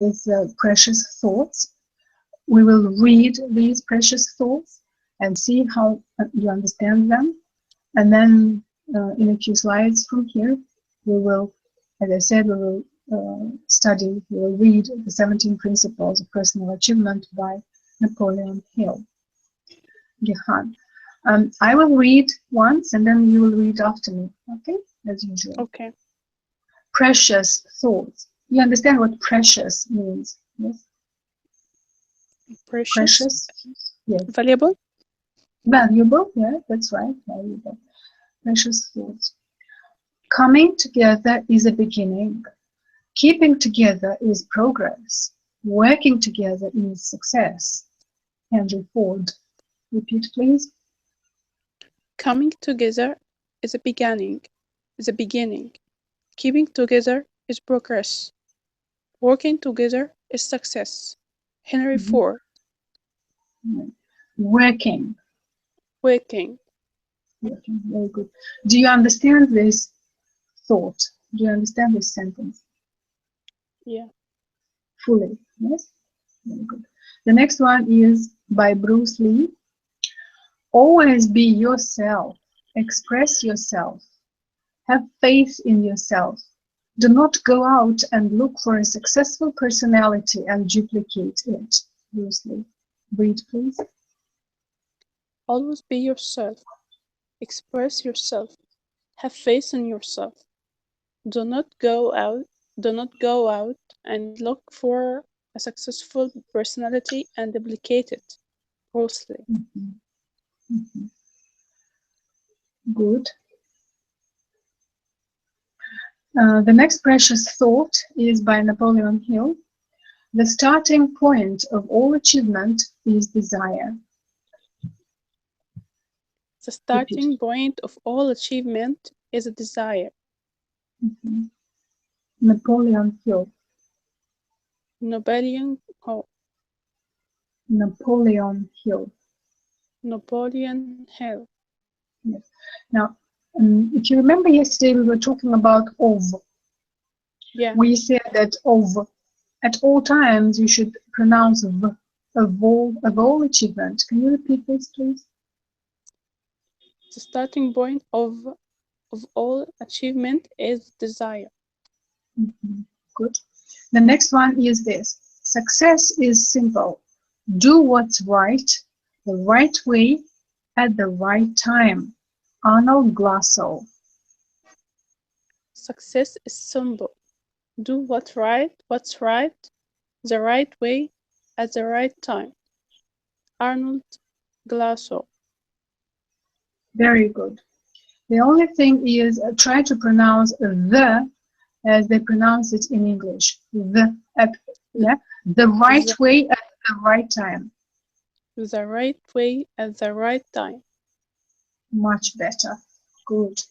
with precious thoughts. We will read these precious thoughts and see how you understand them. And then in a few slides from here, we will, as I said, we will we will read the 17 Principles of Personal Achievement by Napoleon Hill. Gehan. I will read once and then you will read after me, okay? As usual. Okay. Precious thoughts. You understand what precious means? Yes? Precious. Yes. Valuable. Valuable, yeah, that's right, valuable. Precious thoughts. Coming together is a beginning. Keeping together is progress. Working together is success. Henry Ford. Repeat, please. Coming together is a beginning. Keeping together is progress. Working together is success. Henry Ford. Working. Working. Working. Very good. Do you understand this thought? Do you understand this sentence? Yeah. Fully. Yes? Very good. The next one is by Bruce Lee. Always be yourself. Express yourself. Have faith in yourself. Do not go out and look for a successful personality and duplicate it. Bruce Lee. Read, please. Always be yourself. Express yourself. Have faith in yourself. Do not go out and look for a successful personality and duplicate it. Bruce Lee. Good. The next precious thought is by Napoleon Hill. The starting point of all achievement is desire. The starting point of all achievement is a desire. Napoleon Hill. Napoleon Hill. Napoleon Hill. Napoleon Hill. Yes. Now, if you remember yesterday, we were talking about of. Yeah. We said that of, at all times, you should pronounce v, of all achievement. Can you repeat this, please? The starting point of all achievement is desire. Good. The next one is this. Success is simple. Do what's right, the right way, at the right time. Arnold Glasow. Success is simple. Do what's right, the right way, at the right time. Arnold Glasow. Very good. The only thing is try to pronounce the as they pronounce it in English. The right way at the right time. The right way at the right time. Much better. Good.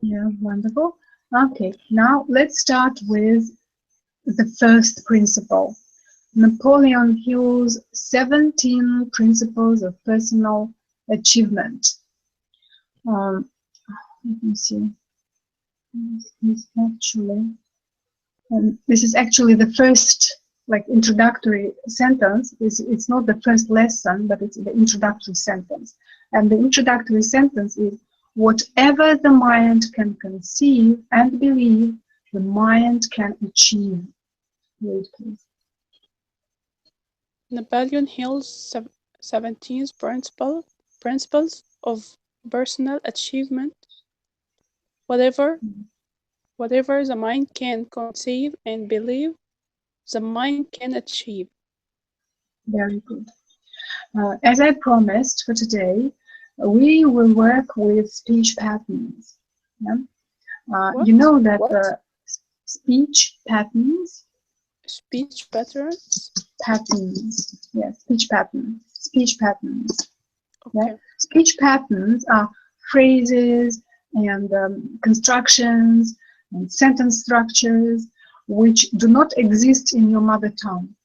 Yeah, wonderful. Okay, now let's start with the first principle. Napoleon Hill's 17 Principles of Personal Achievement. Let me see. This is actually the first introductory sentence. It's not the first lesson, but it's the introductory sentence. And the introductory sentence is, whatever the mind can conceive and believe, the mind can achieve. Wait, please. Napoleon Hill's 17 principles of personal achievement. Whatever the mind can conceive and believe, the mind can achieve. Very good. As I promised for today, we will work with speech patterns. Yeah? You know that speech patterns. Speech patterns. Patterns. Yes, speech patterns. Speech patterns. Okay. Yeah? Speech patterns are phrases and constructions and sentence structures which do not exist in your mother tongue.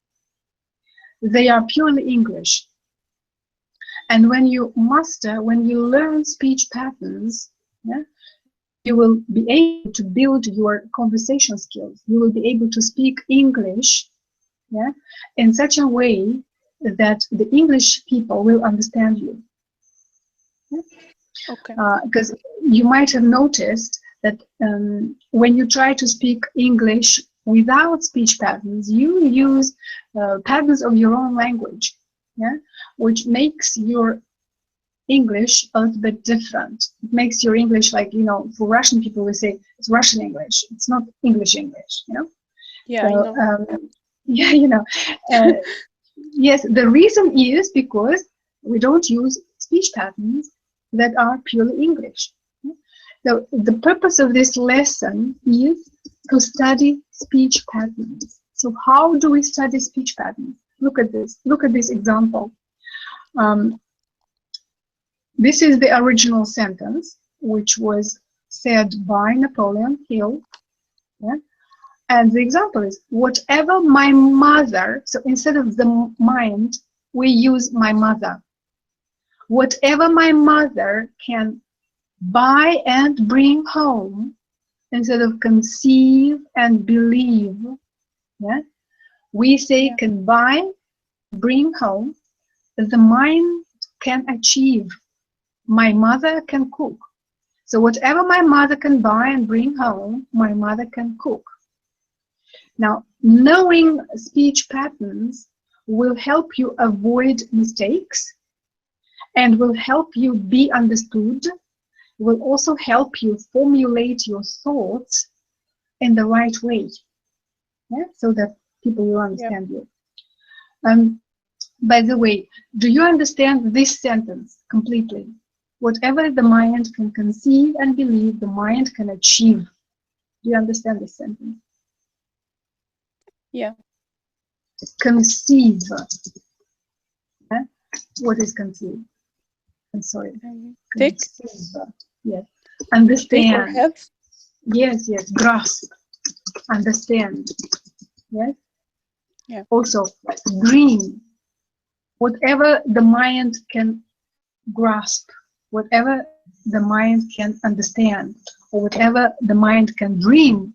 They are purely English. And when you learn speech patterns, yeah, you will be able to build your conversation skills. You will be able to speak English, yeah, in such a way that the English people will understand you. Yeah? Okay. Because you might have noticed that when you try to speak English without speech patterns, you use patterns of your own language, yeah, which makes your English a little bit different. It makes your English, like, you know, for Russian people, we say it's Russian English. It's not English English, you know? Yeah, So, I know. yeah, you know. Uh, yes, the reason is because we don't use speech patterns that are purely English. So the purpose of this lesson is to study speech patterns. So how do we study speech patterns? Look at this. Look at this example. This is the original sentence, which was said by Napoleon Hill. Yeah? And the example is, whatever my mother, so instead of the mind, we use my mother. Whatever my mother can buy and bring home, instead of conceive and believe, yeah? We say Yeah. can buy, bring home, the mind can achieve. My mother can cook. So whatever my mother can buy and bring home, my mother can cook. Now, knowing speech patterns will help you avoid mistakes and will help you be understood, will also help you formulate your thoughts in the right way, yeah? So that people will Yeah. understand you. By the way, do you understand this sentence completely? Whatever the mind can conceive and believe, the mind can achieve. Do you understand this sentence? Yeah. Conceive. Yeah? What is conceive? I'm sorry. Take Conceive. Yes. take or Understand. have. Yes, yes. Grasp. Understand. Yes. Yeah. Also, dream. Whatever the mind can grasp, whatever the mind can understand, or whatever the mind can dream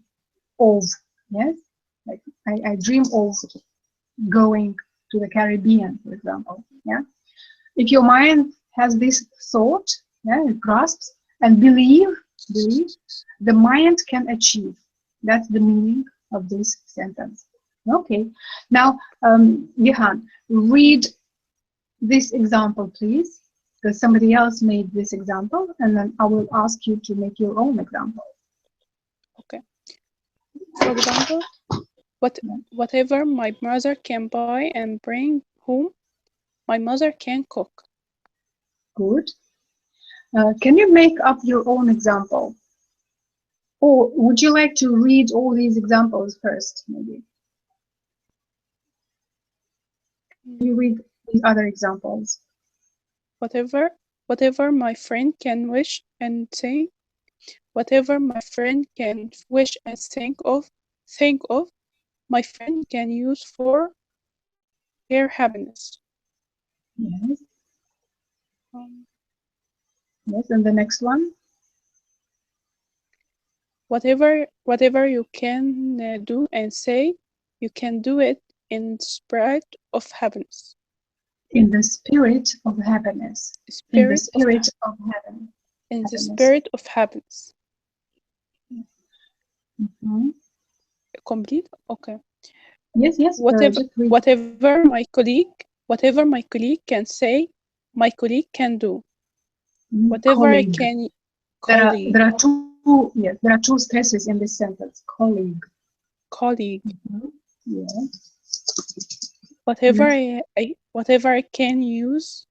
of. Yes. Like I dream of going to the Caribbean, for example. Yeah. If your mind has this thought, yeah, it grasps and believe, the mind can achieve. That's the meaning of this sentence. Okay. Now, Johan, read this example, please, because somebody else made this example, and then I will ask you to make your own example. Okay. For example, whatever my mother can buy and bring home, my mother can cook. Good. Can you make up your own example? Or would you like to read all these examples first, maybe? You read these other examples. Whatever my friend can wish and think, whatever my friend can wish and think of, my friend can use for her happiness. Yes. Um, Yes, and the next one? whatever you can do and say, you can do it in spirit of happiness. In the spirit of happiness. In the Spirit of spirit of heaven. in the Happiness. spirit of happiness. Mm-hmm. Complete? Okay. Yes, yes. Just read. Whatever my colleague can say, my colleague can do. Whatever I Colleague. can There are two. Yes, there are two stresses in this sentence. Colleague. colleague. Mm-hmm. Yes. Whatever I can use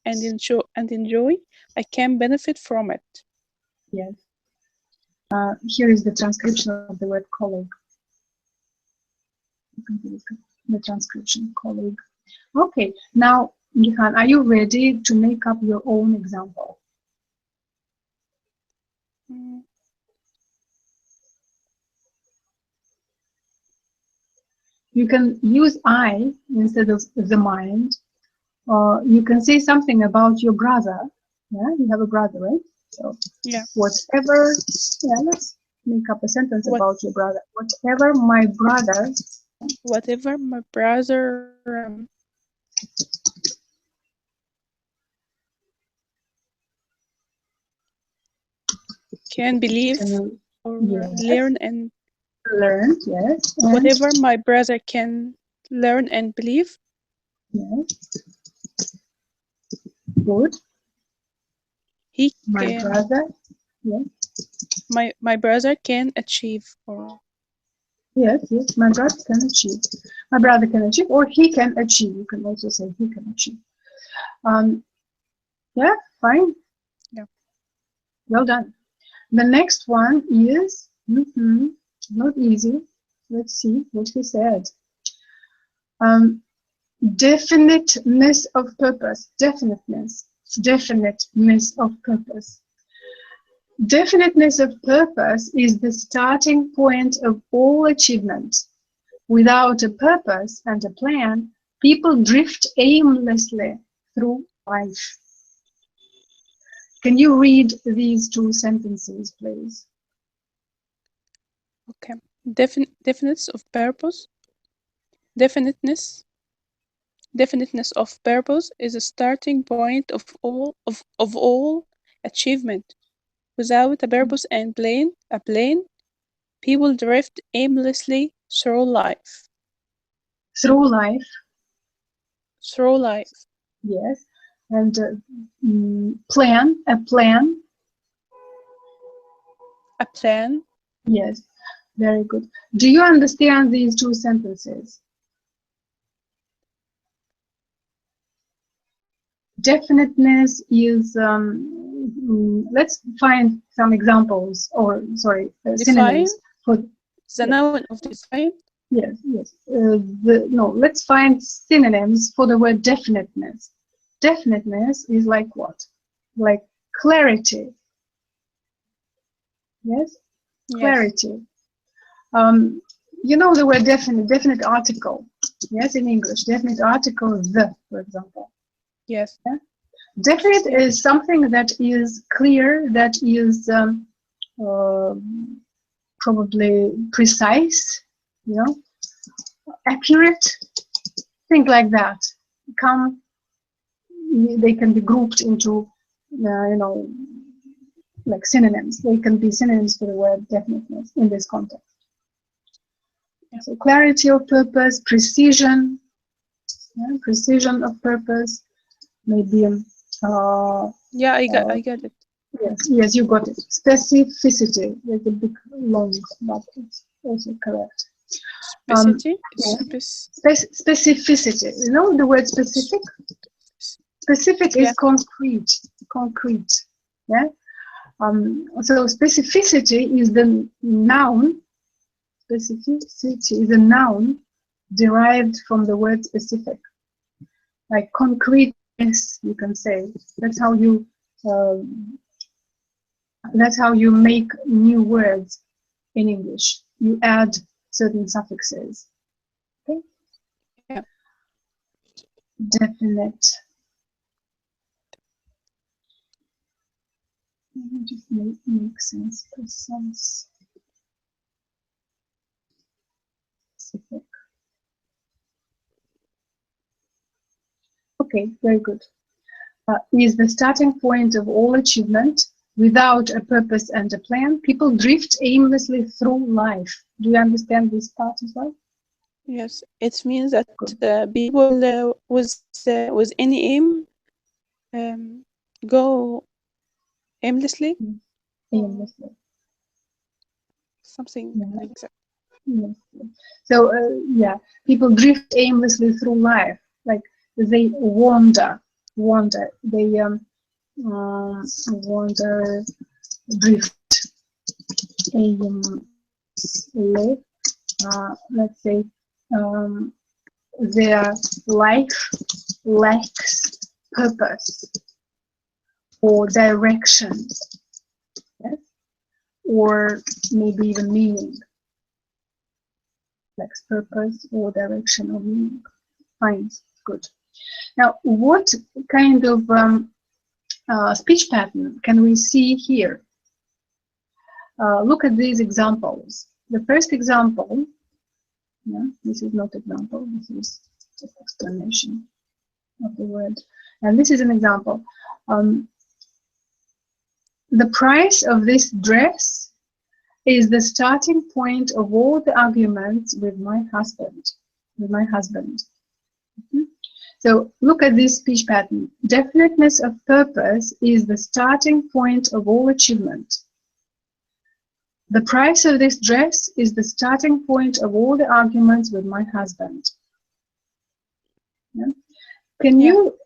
and enjoy, I can benefit from it. Yes. Here is the transcription of the word colleague. The transcription, colleague. Okay, now, Gihan, are you ready to make up your own example? Mm, You can use I instead of the mind. Or you can say something about your brother. Yeah, you have a brother, right? So Yeah. whatever, yeah, let's make up a sentence What about your brother. Whatever my brother whatever my brother can believe can, or yes, learn and learn, yes, and whatever my brother can learn and believe, yes, good. he My can brother, yes, my brother can achieve or yes, yes, my brother can achieve. My brother can achieve, or he can achieve. You can also say he can achieve. Um, yeah, fine, yeah. well done. The next one is not easy. Let's see what he said. Um, definiteness of purpose. Definiteness of purpose. Definiteness of purpose is the starting point of all achievement. Without a purpose and a plan, people drift aimlessly through life. Can you read these two sentences, please? Okay. Definiteness of purpose. Definiteness Definiteness of purpose is a starting point of all achievement. Without a purpose and plan, people drift aimlessly through life. Through life, Through life. yes. And plan, a plan, A plan. yes. Very good. Do you understand these two sentences? Definiteness is, let's find some examples, or sorry, Define synonyms for, the noun of define. yes, yes. No, let's find synonyms for the word definiteness. Definiteness is like what? Like clarity, yes? Yes. Clarity. Um, you know the word definite article, yes, in English, definite article, the, for example. Yes. Yeah? Definite Yeah. is something that is clear, that is uh, probably precise, you know, accurate, things like that. Come, they can be grouped into, like synonyms. They can be synonyms for the word definiteness in this context. Yeah. So clarity of purpose, precision, yeah, precision of purpose, maybe Yeah, I get it. yes, you got it. Specificity, there's a big long, but it's also correct. Specificity. Yeah. Specificity. You know the word specific? Specific Yeah. is concrete. Concrete. Yeah. So specificity is the noun. Specificity is a noun derived from the word specific. Like concreteness, you can say. That's how you. That's how you make new words in English. You add certain suffixes. Okay. Yeah. Definite. Just make sense. Precise. Specific. Okay, very good. Is the starting point of all achievement. Without a purpose and a plan, people drift aimlessly through life. Do you understand this part as well? Yes. It means that people with any aim go aimlessly or Aimlessly. something Yeah. like that. Yes. So yeah, people drift aimlessly through life. Like they wander. They wander, drift aimlessly. Let's say um, their life lacks purpose or direction, yes? Or maybe even meaning, lacks purpose or direction or meaning. Fine, good. Now, what kind of speech pattern can we see here? Look at these examples. The first example, this is not example, this is just explanation of the word. And this is an example. The price of this dress is the starting point of all the arguments with my husband. So look at this speech pattern. Definiteness of purpose is the starting point of all achievement. The price of this dress is the starting point of all the arguments with my husband. Yeah. Can you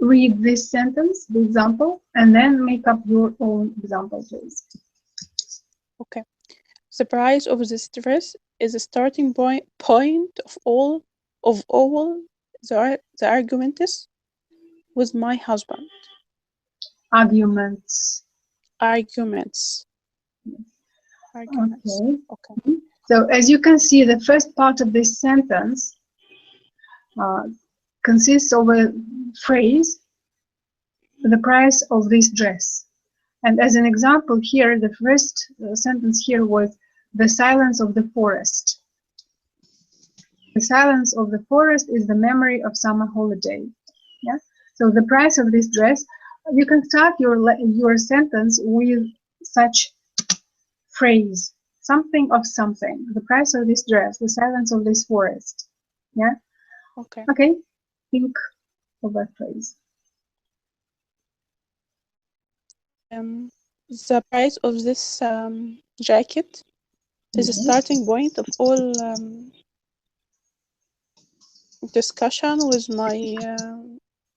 read this sentence, the example, and then make up your own example, please? Okay. The price of this dress is the starting point of all the arguments with my husband. Arguments. Okay. So as you can see, the first part of this sentence consists of a phrase, the price of this dress. And as an example here, the first sentence here was the silence of the forest. The silence of the forest is the memory of summer holiday. Yeah. So the price of this dress, you can start your sentence with such phrase, something of something. The price of this dress, the silence of this forest. Yeah. Okay. Okay. Think of that phrase. The price of this jacket is the starting point of all discussion with my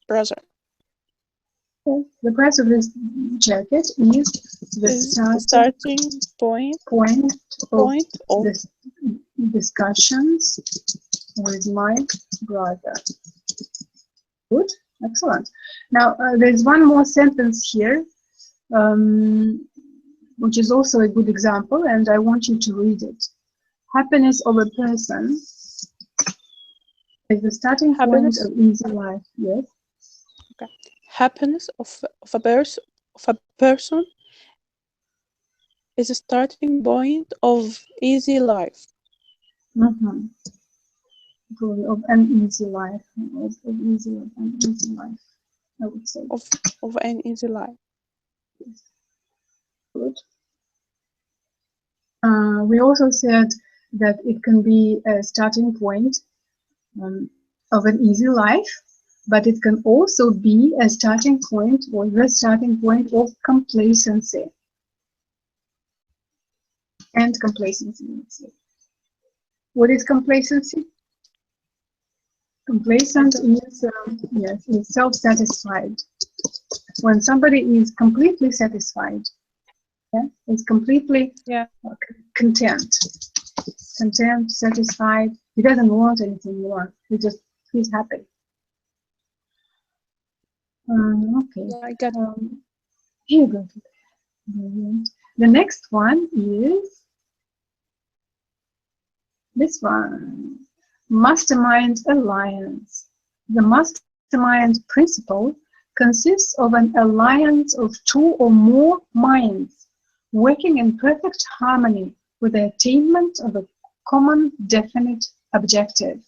brother. The price of this jacket is the starting point of the discussions with my brother. Good, excellent. Now there's one more sentence here, which is also a good example, and I want you to read it. Happiness of a person is the starting point of easy life. Yes. Okay. Happiness of a person is a starting point of easy life. Mm-hmm. Of an easy life. Of an easy life, I would say. Of an easy life. Yes. Good. We also said that it can be a starting point of an easy life, but it can also be a starting point or the starting point of complacency. And complacency, let's say. What is complacency? Complacent is, yes, is self-satisfied. When somebody is completely satisfied, yeah, is completely content, satisfied. He doesn't want anything more. He's happy. Okay. Yeah, I got it. Here you go. Brilliant. The next one is this one. Mastermind alliance. The mastermind principle consists of an alliance of two or more minds working in perfect harmony with the attainment of a common definite objective.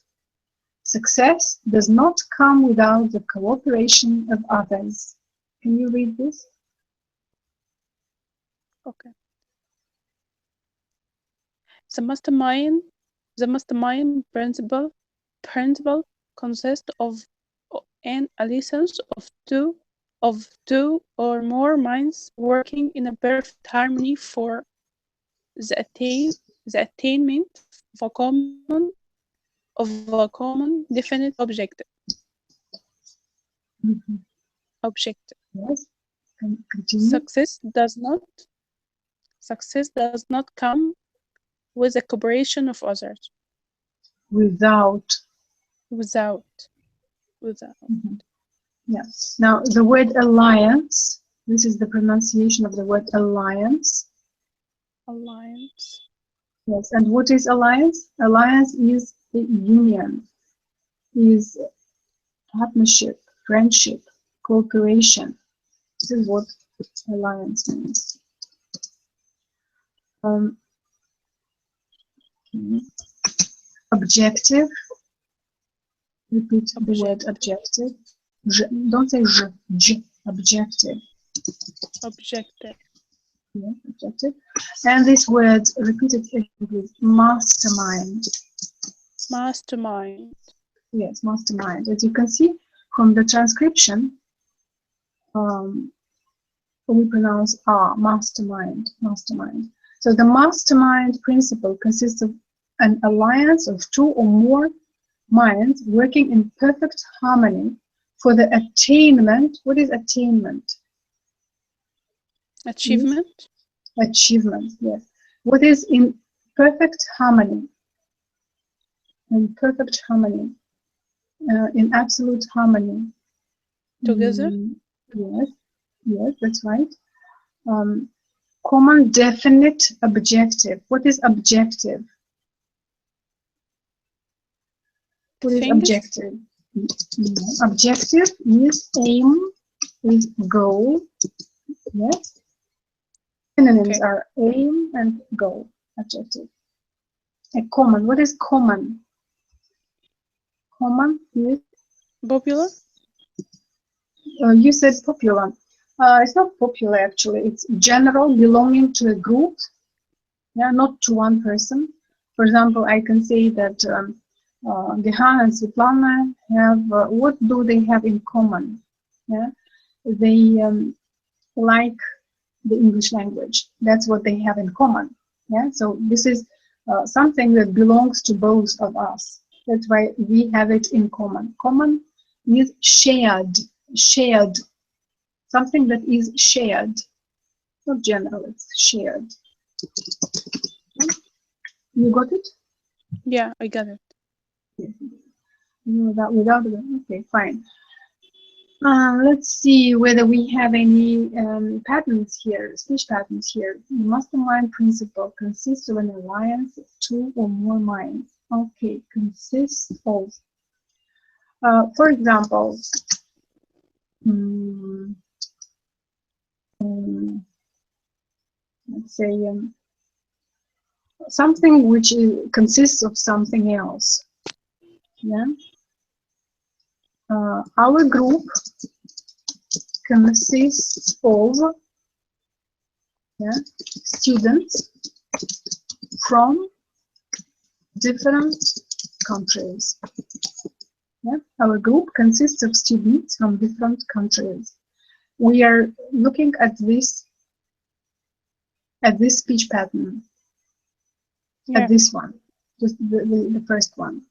Success does not come without the cooperation of others. Can you read this? Okay. The mastermind principle consists of an alliance of two or more minds working in a perfect harmony for the attainment of a common definite objective. Mm-hmm. Objective. Yes. Continue. Success does not come with the cooperation of others. Without. Mm-hmm. Yes. Now the word alliance, this is the pronunciation of the word alliance. Alliance. Yes. And what is alliance? Alliance is a union, is partnership, friendship, cooperation. This is what alliance means. Objective. Repeat the word objective. Don't say j. Objective. Objective. Yeah, objective. And this word repeated with mastermind. Mastermind. Yes, mastermind. As you can see from the transcription, we pronounce mastermind, mastermind. So the mastermind principle consists of an alliance of two or more minds working in perfect harmony for the attainment. What is attainment? Achievement. Yes. Achievement, yes. What is in perfect harmony? In perfect harmony. In absolute harmony. Together? Yes, yes, that's right. Common definite objective. What is objective? What is objective? Objective is aim, is goal. Yes. Synonyms are aim and goal. Objective. A common. What is common? Common is popular. You said popular. It's not popular actually. It's general, belonging to a group. Yeah, not to one person. For example, I can say that Gehan and Svetlana have. What do they have in common? Yeah, they like the English language. That's what they have in common. Yeah, so this is something that belongs to both of us. That's why we have it in common. Common means shared, shared. Something that is shared. Not general, it's shared. You got it? Yeah, I got it. Without it, okay, fine. Let's see whether we have any patterns here, speech patterns here. The mastermind principle consists of an alliance of two or more minds. Okay, consists of. For example, let's say something which consists of something else. Yeah. Our group consists of students from different countries. Yeah? Our group consists of students from different countries. We are looking at this speech pattern, at this one, just the first one.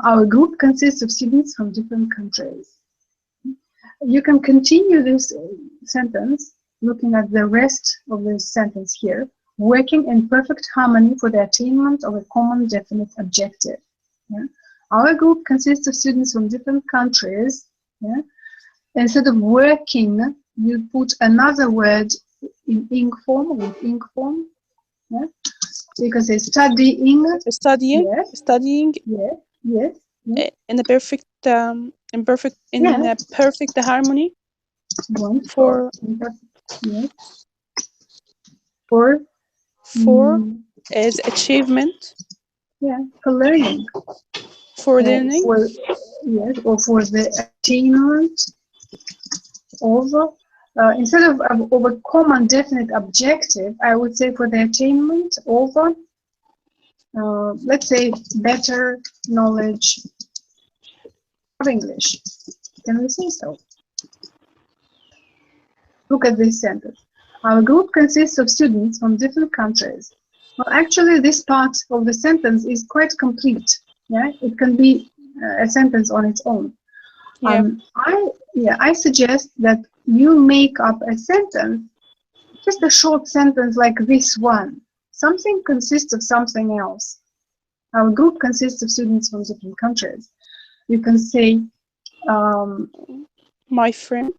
Our group consists of students from different countries. You can continue this sentence looking at the rest of the sentence here, working in perfect harmony for the attainment of a common definite objective. Yeah? Our group consists of students from different countries. Yeah? Instead of working, you put another word in ing form, with ing form. Yeah? Because they're studying. Studying. Yes. Studying. Yes. Yes. Yes. In a perfect, perfect harmony. For as achievement. Yeah, for learning. For learning. Yes, or for the attainment of. Instead of a common definite objective, I would say for the attainment of, let's say, better knowledge of English. Can we say so? Look at this sentence. Our group consists of students from different countries. Well, actually, this part of the sentence is quite complete. Yeah, it can be a sentence on its own. I suggest that you make up a sentence, just a short sentence like this one. Something consists of something else. Our group consists of students from different countries. You can say, my friend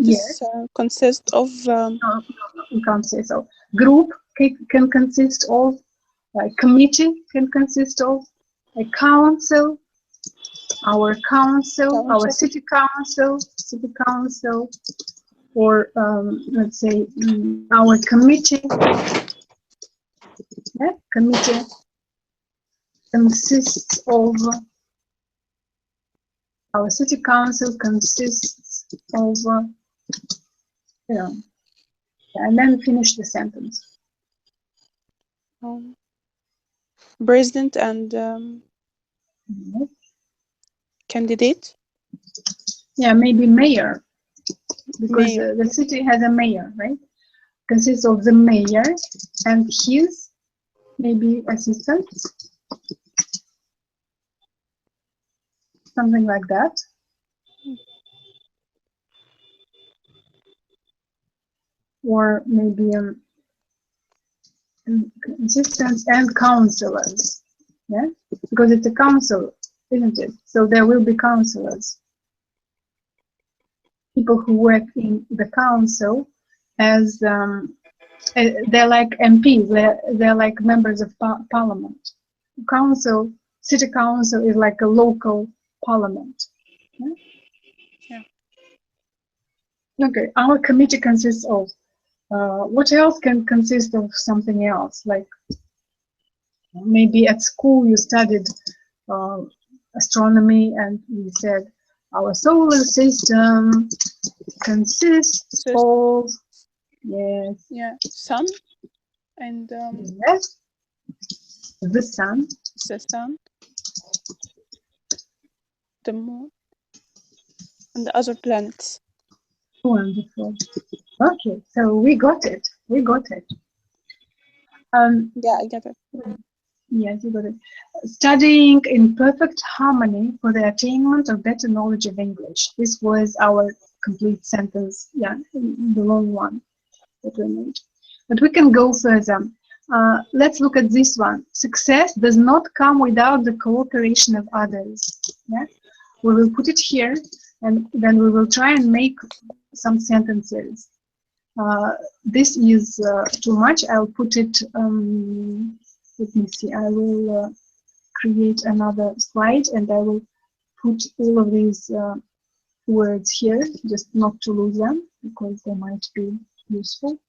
yes. Consists of. No, you can't say so. Group can consist of. Committee can consist of. A council. our council, our city council, or let's say our committee. Yeah, committee consists of, our city council consists of, and then finish the sentence. President and candidate. Yeah, maybe mayor, because the city has a mayor, right? Consists of the mayor and his maybe assistant, something like that. Or maybe assistants and councillors, yeah, because it's a council, isn't it? So there will be councillors, people who work in the council as they're like MPs, they're like members of parliament. Council, city council is like a local parliament. Yeah. Okay, our committee consists of, what else can consist of something else? Like maybe at school you studied astronomy and you said our solar system consists of, yes, sun and yes, the sun, the moon, and the other planets. Wonderful. Okay, so we got it. We got it. Yeah, I get it. Yes, you got it. Studying in perfect harmony for the attainment of better knowledge of English. This was our complete sentence. Yeah, the long one that we made. But we can go further. Let's look at this one. Success does not come without the cooperation of others. Yeah? We will put it here, and then we will try and make some sentences. This is too much. I'll put it, let me see, I will create another slide and I will put all of these words here, just not to lose them, because they might be useful.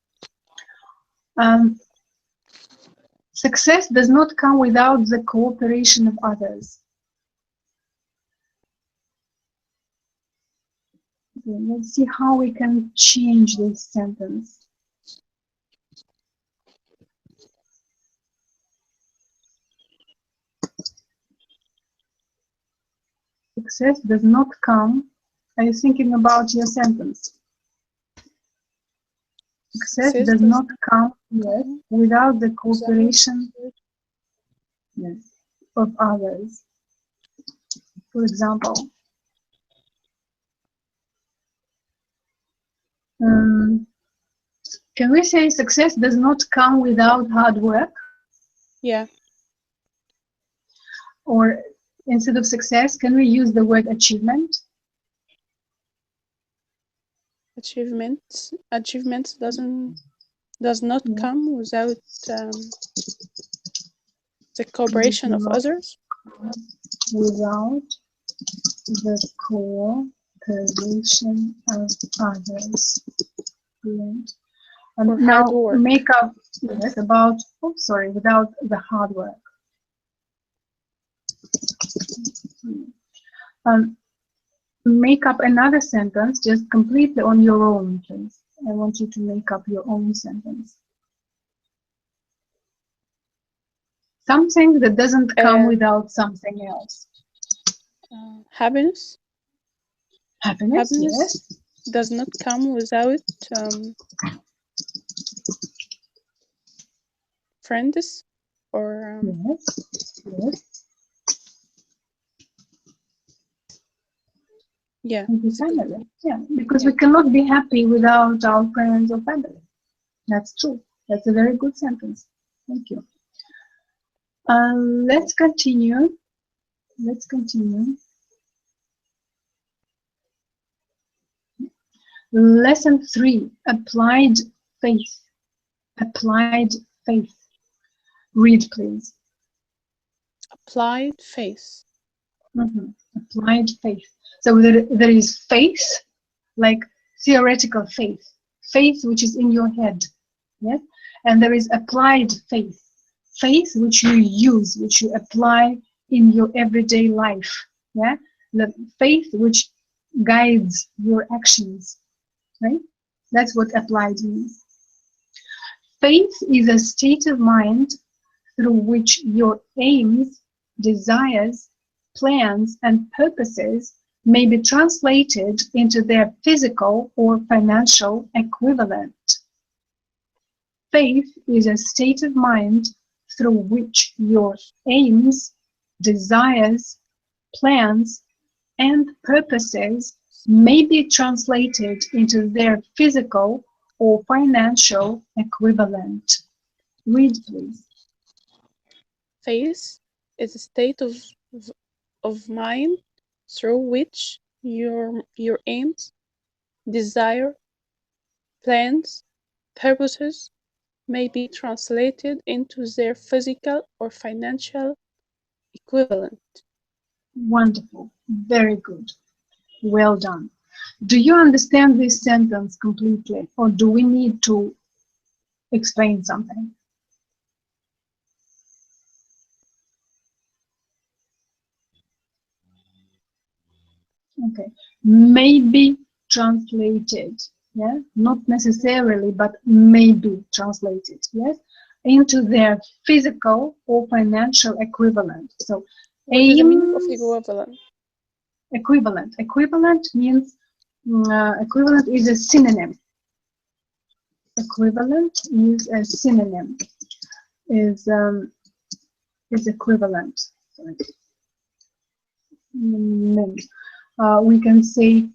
Success does not come without the cooperation of others. Okay, let's see how we can change this sentence. Success does not come. Are you thinking about your sentence? Success does not come without the cooperation, yes, of others. For example, can we say success does not come without hard work? Yeah. Or instead of success, can we use the word achievement? Achievement does not come without the cooperation of others. Without the cooperation of others. Brilliant. And now make up, yes, about, oh sorry, without the hard work. Make up another sentence just completely on your own, please. I want you to make up your own sentence. Something that doesn't come without something else. Happiness. Happiness, yes. Does not come without friends or yes, yes. Yeah. Family. Yeah, because we cannot be happy without our friends or family. That's true. That's a very good sentence. Thank you. Let's continue. Let's continue. Lesson 3, applied faith. Applied faith. Read, please. Applied faith. Applied faith. So there is faith, like theoretical faith, faith which is in your head, yes, and there is applied faith, faith which you use, which you apply in your everyday life, yeah, the faith which guides your actions, right? That's what applied means. Faith is a state of mind through which your aims, desires, plans, and purposes may be translated into their physical or financial equivalent. Faith is a state of mind through which your aims, desires, plans, and purposes may be translated into their physical or financial equivalent. Read, please. Faith is a state of mind through which your aims, desire, plans, purposes may be translated into their physical or financial equivalent. Wonderful. Very good. Well done. Do you understand this sentence completely, or do we need to explain something? Okay. Maybe translated, yeah, not necessarily, but maybe translated, yes, into their physical or financial equivalent. So What is the meaning of aims, equivalent? equivalent. Equivalent means equivalent is a synonym. Equivalent is a synonym. Is equivalent. Sorry. We can say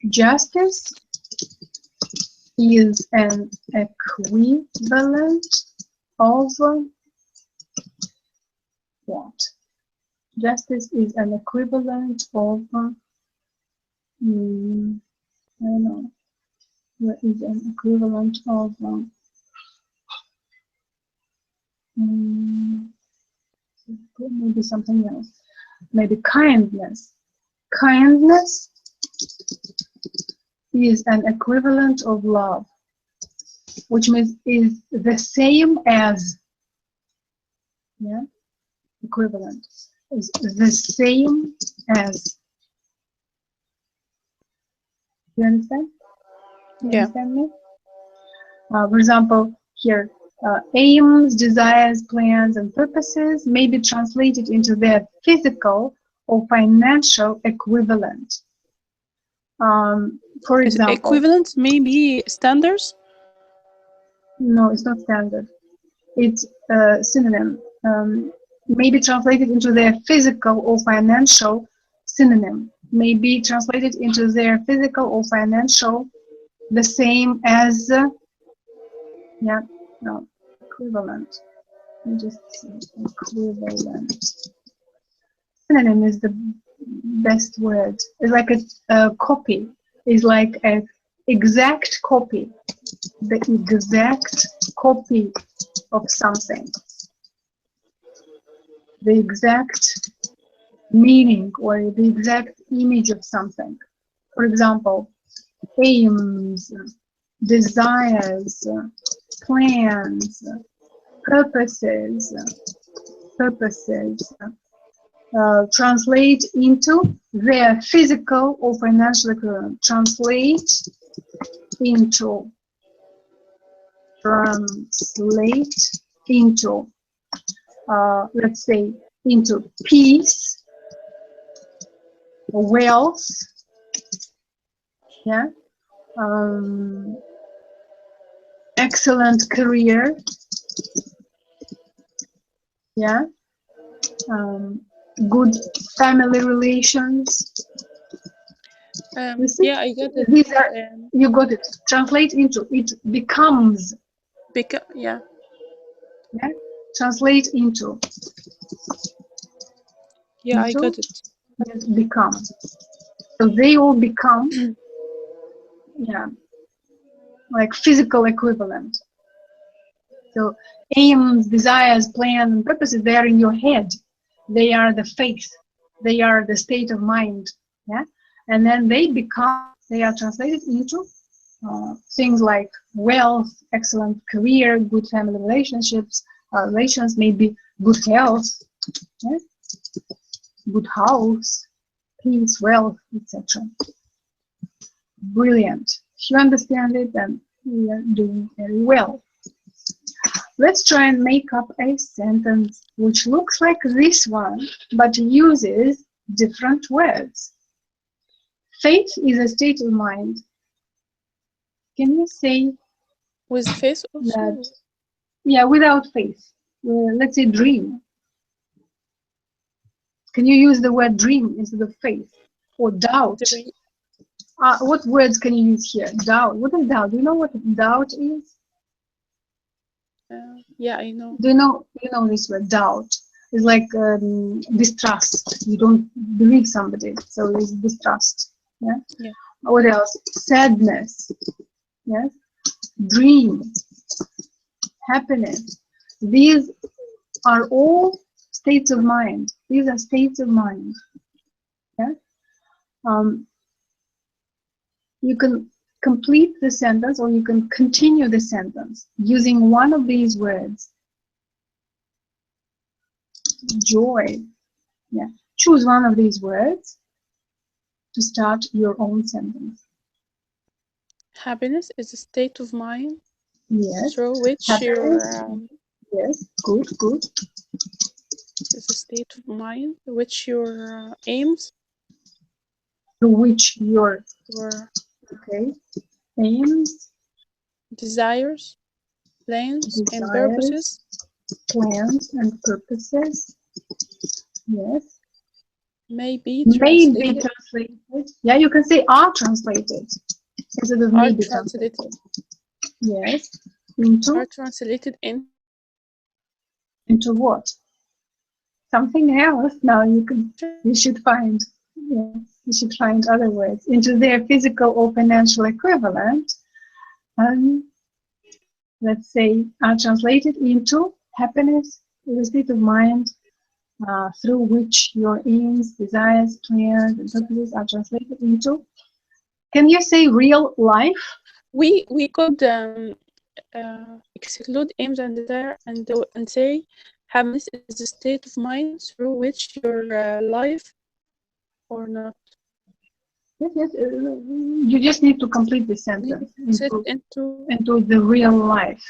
justice is an equivalent of what? Justice is an equivalent of I don't know. What is an equivalent of maybe something else? Maybe kindness. Kindness is an equivalent of love, which means is the same as, yeah, equivalent is the same as. You understand? You Yeah. understand me? For example, here, aims, desires, plans, and purposes may be translated into their physical or financial equivalent. For example, equivalent may be standards? No, it's not standard. It's a synonym. May be translated into their physical or financial synonym. May be translated into their physical or financial the same as, yeah, no, equivalent. Let me just see, equivalent. Synonym is the best word. It's like a copy. It's like an exact copy. The exact copy of something. The exact meaning or the exact image of something. For example, aims, desires, plans, purposes, translate into their physical or financial equivalent. Translate into, let's say, into peace, wealth, yeah, excellent career, yeah, good family relations. Yeah, I got it. These are, you got it. Translate into, it becomes. Yeah. Yeah. Translate into. Yeah, I got it. Become. So they all become, yeah, like physical equivalent. So aims, desires, plans, and purposes, they are in your head. They are the faith. They are the state of mind. Yeah, and then they are translated into things like wealth, excellent career, good family relationships, relations, maybe good health, yeah? Good house, peace, wealth, etc. Brilliant. If you understand it, then we are doing very well. Let's try and make up a sentence which looks like this one, but uses different words. Faith is a state of mind. Can you say With face also? that? Yeah, without faith. Let's say dream. Can you use the word dream instead of faith? Or doubt? What words can you use here? Doubt. What is doubt? Do you know what doubt is? Yeah, I know. Do you know this word, doubt? It's like distrust. You don't believe somebody, so it's distrust. Yeah. Yeah. What else? Sadness. Yes. Dream. Happiness. These are all states of mind. These are states of mind. Yeah. You can complete the sentence or you can continue the sentence using one of these words. Joy. Yeah. Choose one of these words to start your own sentence. Happiness is a state of mind. Yes. Through which yes. Good. Is a state of mind which your aims. To which your aims, desires, plans, and purposes. Plans and purposes. Yes. May be translated. Yeah, you can say are translated instead of may be translated. Yes. Are translated into what? Something else. Now you should find. Yeah, you should find other words into their physical or financial equivalent. Let's say are translated into happiness is a state of mind through which your aims, desires, plans, and purposes are translated into. Can you say real life? We could exclude aims and desire and say happiness is a state of mind through which your life or not. Yes. You just need to complete the sentence into the real life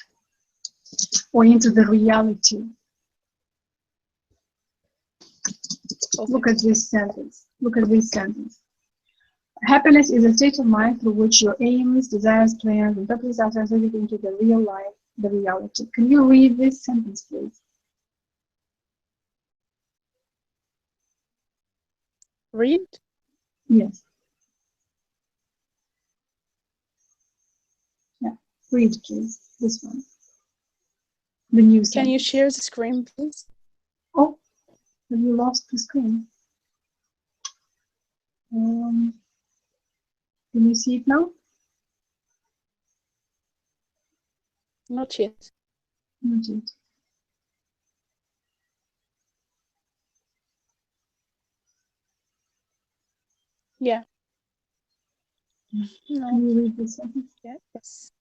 or into the reality. Okay. Look at this sentence. Happiness is a state of mind through which your aims, desires, plans, and purposes are translated into the real life, the reality. Can you read this sentence, please? Read? Yes. Yeah, read, please. This one. The new sentence. Can you share the screen, please? Oh, have you lost the screen? Can you see it now? Not yet. Not yet. Yeah. No. Can you read this sentence? Yes.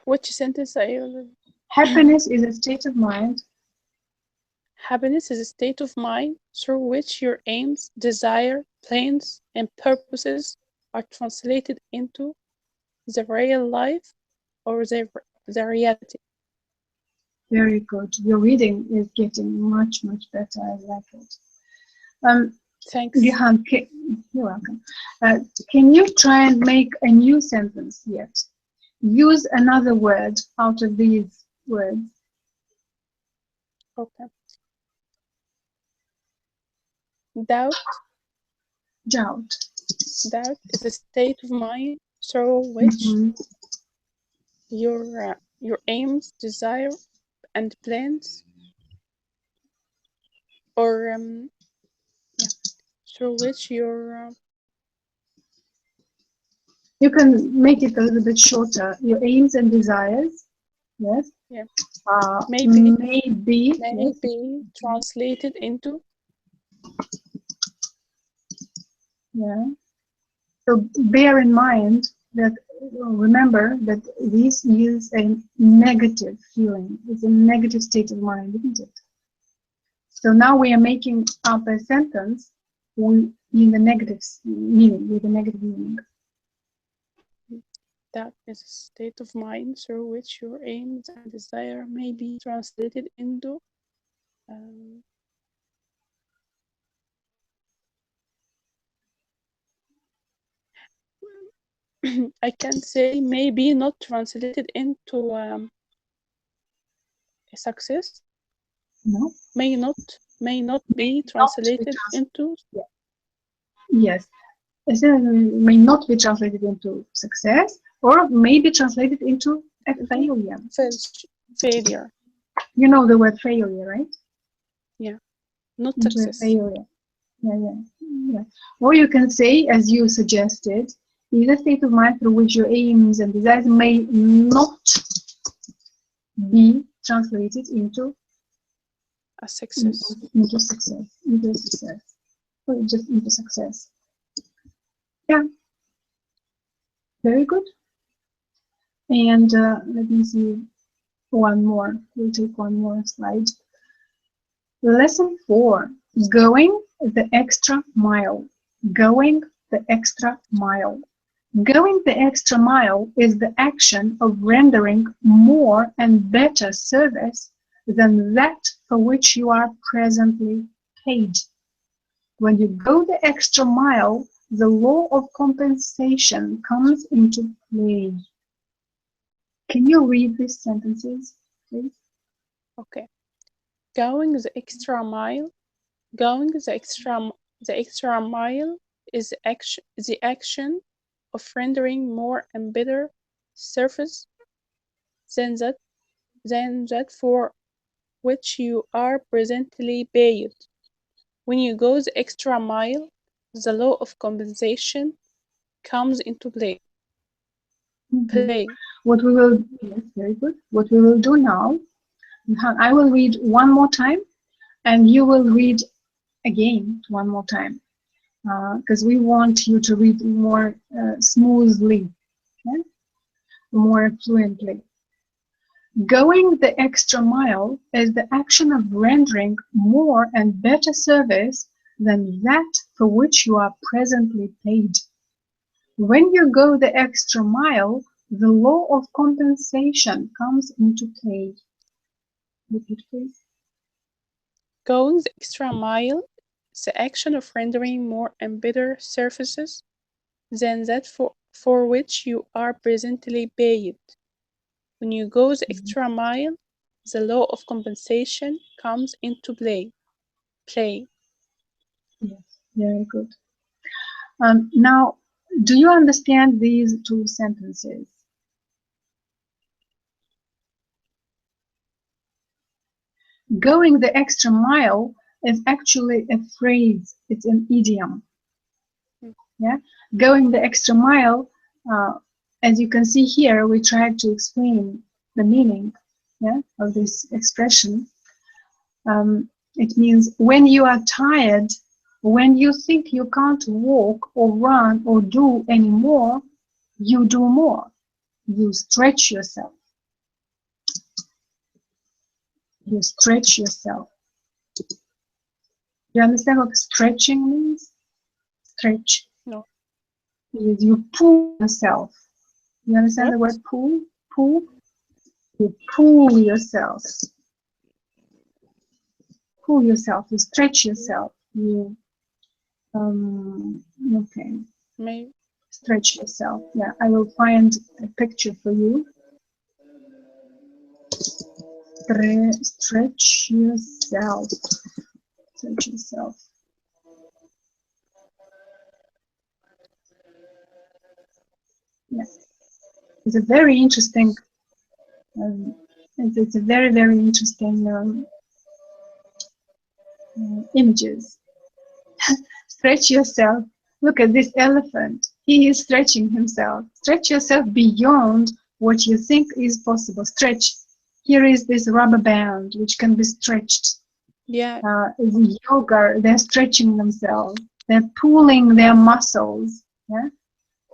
Which sentence are you? Happiness is a state of mind. Happiness is a state of mind through which your aims, desire, plans, and purposes are translated into the real life or the reality. Very good. Your reading is getting much better. I like it. Thanks. Gihan, you're welcome. Can you try and make a new sentence yet? Use another word out of these words. Okay. Doubt. Doubt is a state of mind through which your aims, desire, and plans, or through which your you can make it a little bit shorter. Your aims and desires Yes. Yeah. Maybe. Maybe translated into. Yeah. So bear in mind that, remember that this is a negative feeling. It's a negative state of mind, isn't it? So now we are making up a sentence in the negative meaning, with a negative meaning. That is a state of mind through which your aims and desire may be translated into. Um, I can say maybe not translated into a success. No? May not be translated into. Yeah. Yes. A sentence may not be translated into success, or may be translated into a failure. Failure. You know the word failure, right? Yeah. Not Into success. a failure. Yeah. Or you can say, as you suggested, is a state of mind through which your aims and desires may not be translated into a success. Into success. Or just into success. Yeah. Very good. And let me see one more. We'll take one more slide. Lesson 4. Going the extra mile. Going the extra mile. Going the extra mile is the action of rendering more and better service than that for which you are presently paid. When you go the extra mile, the law of compensation comes into play. Can you read these sentences, please? Okay. Going the extra mile. Going the extra mile is the action of rendering more and better service than that for which you are presently paid. When you go the extra mile, the law of compensation comes into play. What we will, yes, very good. What we will do now, I will read one more time, and you will read again one more time, because we want you to read more smoothly, okay? More fluently. Going the extra mile is the action of rendering more and better service than that for which you are presently paid. When you go the extra mile, the law of compensation comes into play. Repeat, please. Going the extra mile is the action of rendering more and better services than that for which you are presently paid. When you go the extra mile, the law of compensation comes into play. Yes, very good. Now, do you understand these two sentences? Going the extra mile is actually a phrase, it's an idiom. Yeah, going the extra mile, as you can see here, we tried to explain the meaning, yeah, of this expression. It means when you are tired, when you think you can't walk or run or do anymore, you do more. You stretch yourself. You stretch yourself. You understand what stretching means? Stretch. No. You pull yourself. You understand What? the word pull? Pull. You pull yourself. Pull yourself. You stretch yourself. You okay. Maybe. Stretch yourself. Yeah, I will find a picture for you. Stretch yourself. Stretch yourself. Yeah, it's a very interesting. It's a very, very interesting images. Stretch yourself. Look at this elephant. He is stretching himself. Stretch yourself beyond what you think is possible. Stretch. Here is this rubber band which can be stretched. Yeah. The yoga, they're stretching themselves. They're pulling their muscles. Yeah.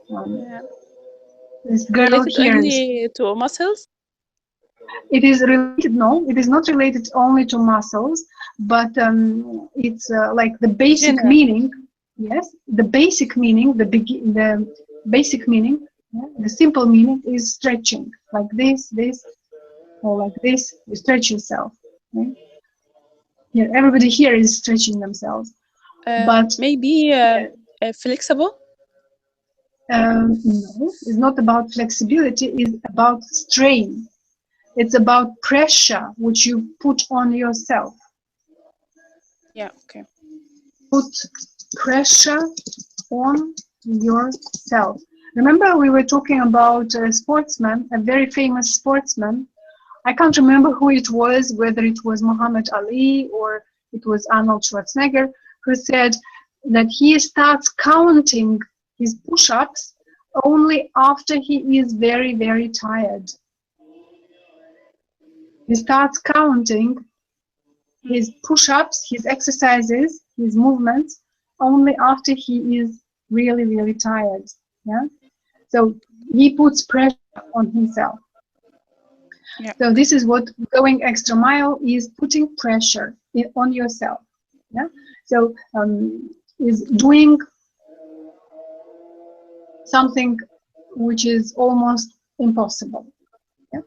Yeah. This girl Related here is. only to muscles? It is related. No, it is not related only to muscles, but it's like the basic General. meaning. Yes, the basic meaning, the basic meaning, yeah, the simple meaning is stretching, like this, or like this. You stretch yourself. Right? Yeah, everybody here is stretching themselves, but Maybe yeah, flexible? no, it's not about flexibility. It's about strain. It's about pressure which you put on yourself. Yeah, okay. Put pressure on yourself. Remember, we were talking about a sportsman, a very famous sportsman. I can't remember who it was, whether it was Muhammad Ali or it was Arnold Schwarzenegger, who said that he starts counting his push-ups only after he is very, very tired. He starts counting his push-ups, his exercises, his movements, only after he is really, really tired. Yeah. So he puts pressure on himself. Yeah. So this is what going extra mile is, putting pressure on yourself. Yeah. So is doing something which is almost impossible. Yeah.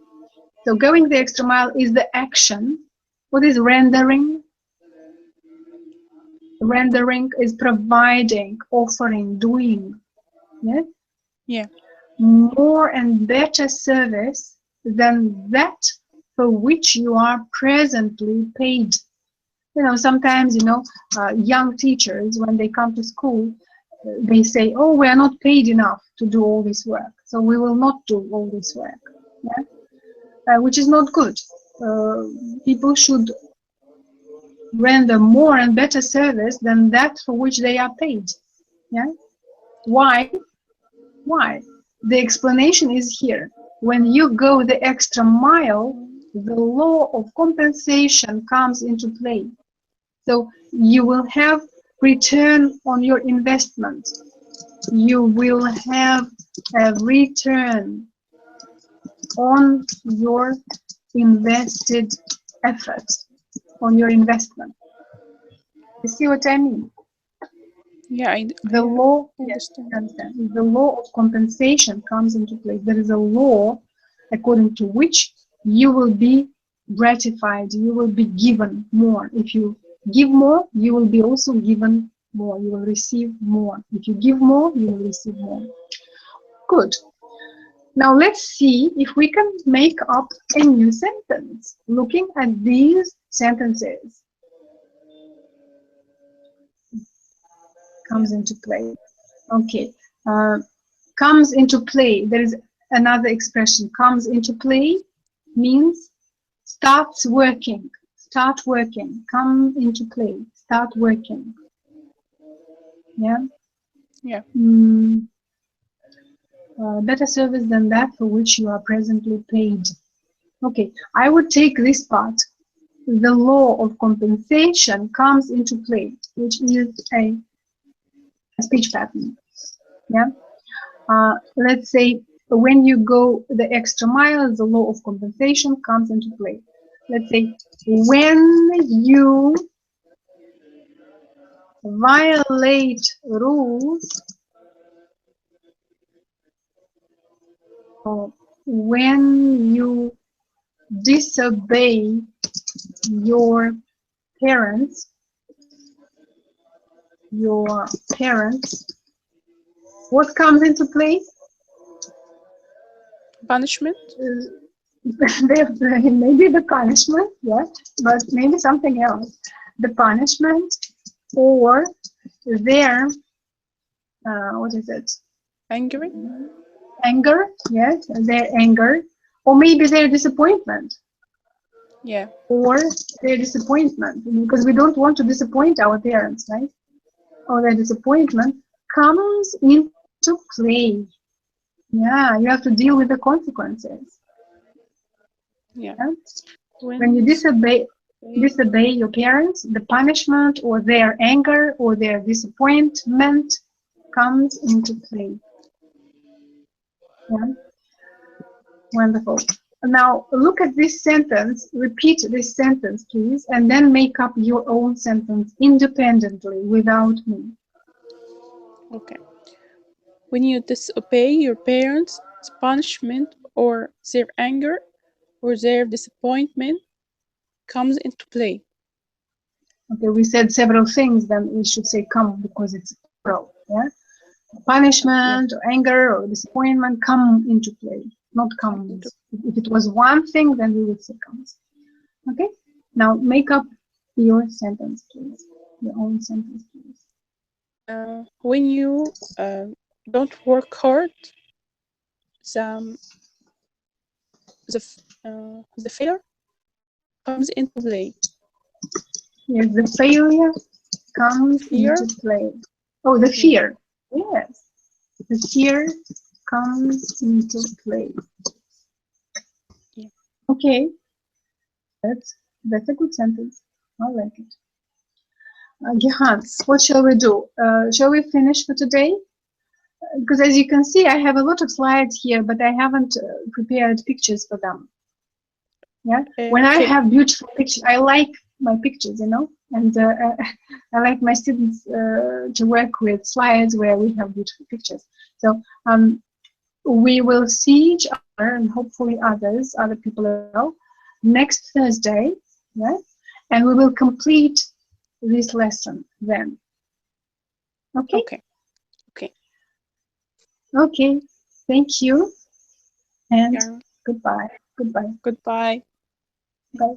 So going the extra mile is the action. What is rendering? Rendering is providing, offering, doing. Yes? Yeah. More and better service than that for which you are presently paid. You know, sometimes, young teachers, when they come to school, they say, oh, we are not paid enough to do all this work, so we will not do all this work. Yeah? Which is not good. People should render more and better service than that for which they are paid. Yeah? Why? Why? The explanation is here. When you go the extra mile, the law of compensation comes into play. So you will have return on your investment. You will have a return on your invested effort, on your investment. You see what I mean? Yeah, The law, yes, understand. understand. The law of compensation comes into play. There is a law according to which you will be gratified, you will be given more. If you give more, you will be also given more. You will receive more. If you give more, you will receive more. Good. Now let's see if we can make up a new sentence looking at these sentences. Comes into play. Okay. Comes into play. There is another expression. Comes into play means starts working. Start working. Come into play. Start working. Yeah. Yeah. Better service than that for which you are presently paid. Okay. I would take this part. The law of compensation comes into play, which is a speech pattern. Yeah. Let's say when you go the extra mile, the law of compensation comes into play. Let's say when you violate rules, or when you disobey your parents, what comes into play? Punishment? Maybe the punishment, yes, but maybe something else. The punishment or their, what is it? Angry? Anger, yes, their anger, or maybe their disappointment. Yeah. Or their disappointment, because we don't want to disappoint our parents, right? Or their disappointment comes into play. Yeah, you have to deal with the consequences. Yeah. Yeah? When When you you disobey your parents, the punishment or their anger or their disappointment comes into play. Yeah? Wonderful. Now look at this sentence, repeat this sentence, please, and then make up your own sentence independently without me. Okay. When you disobey your parents, the punishment or their anger or their disappointment comes into play. Okay, we said several things, then we should say come because it's plural. Yeah? Yeah, Punishment or anger or disappointment come into play, not come into comes. If it was one thing, then we would say comes. Okay? Now make up your sentence, please. Your own sentence, please. when you don't work hard, the the failure comes into play. Yes, the failure comes Fear, into play. Oh, the yeah, fear. Yes, the fear comes into play. yeah. Okay, that's a good sentence. I like it. Gihan, what shall we do? Shall we finish for today? Because as you can see, I have a lot of slides here, but I haven't prepared pictures for them. Yeah, when I Okay, have beautiful pictures, I like my pictures, and I like my students to work with slides where we have beautiful pictures. So we will see each other and hopefully other people as well, next Thursday, right? And we will complete this lesson then. Okay? okay, okay. Okay. Thank you and Yeah. goodbye. Goodbye. Goodbye. Bye.